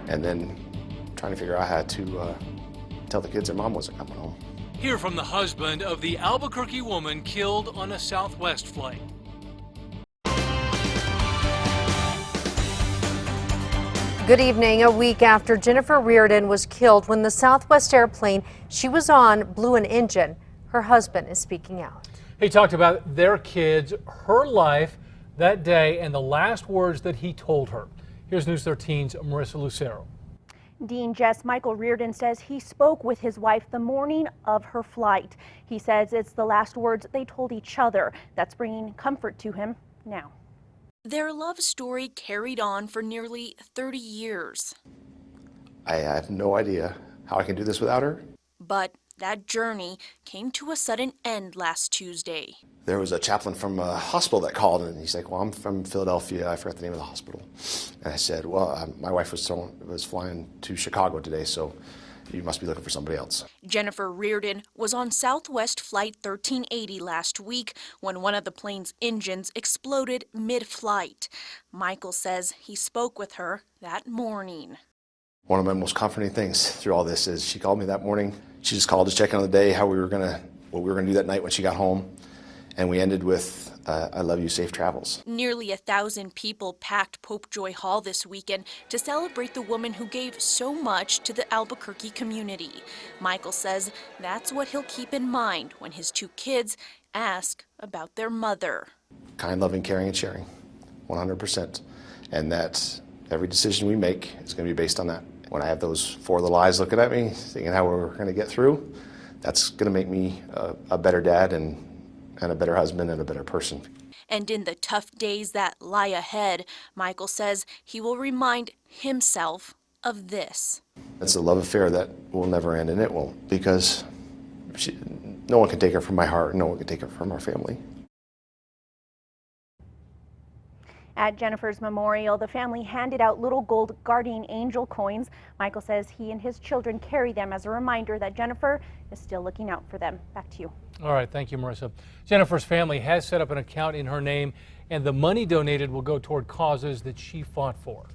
and then trying to figure out how to tell the kids their mom wasn't coming home. Hear from the husband of the Albuquerque woman killed on a Southwest flight. Good evening. A week after Jennifer Reardon was killed when the Southwest airplane she was on blew an engine, her husband is speaking out. He talked about their kids, her life that day, and the last words that he told her. Here's News 13's Marissa Lucero. Dean Jess, Michael Reardon says he spoke with his wife the morning of her flight. He says it's the last words they told each other. That's bringing comfort to him now. Their love story carried on for nearly 30 years. I have no idea how I can do this without her. But that journey came to a sudden end last Tuesday. There was a chaplain from a hospital that called, and he's like, well, I'm from Philadelphia. I forgot the name of the hospital. And I said, well, my wife was flying to Chicago today, so you must be looking for somebody else. Jennifer Reardon was on Southwest Flight 1380 last week when one of the plane's engines exploded mid-flight. Michael says he spoke with her that morning. One of my most comforting things through all this is she called me that morning. She just called to check in on the day, what we were gonna do that night when she got home. And we ended with, I love you, safe travels. Nearly 1,000 people packed Pope Joy Hall this weekend to celebrate the woman who gave so much to the Albuquerque community. Michael says that's what he'll keep in mind when his two kids ask about their mother. Kind, loving, caring, and sharing, 100%. And that every decision we make is going to be based on that. When I have those four little eyes looking at me, thinking how we're going to get through, that's going to make me a better dad and a better husband and a better person. And in the tough days that lie ahead, Michael says he will remind himself of this. It's a love affair that will never end, and it won't, because no one can take her from my heart, no one can take her from our family. At Jennifer's memorial, the family handed out little gold guardian angel coins. Michael says he and his children carry them as a reminder that Jennifer is still looking out for them. Back to you. All right, thank you, Marissa. Jennifer's family has set up an account in her name, and the money donated will go toward causes that she fought for.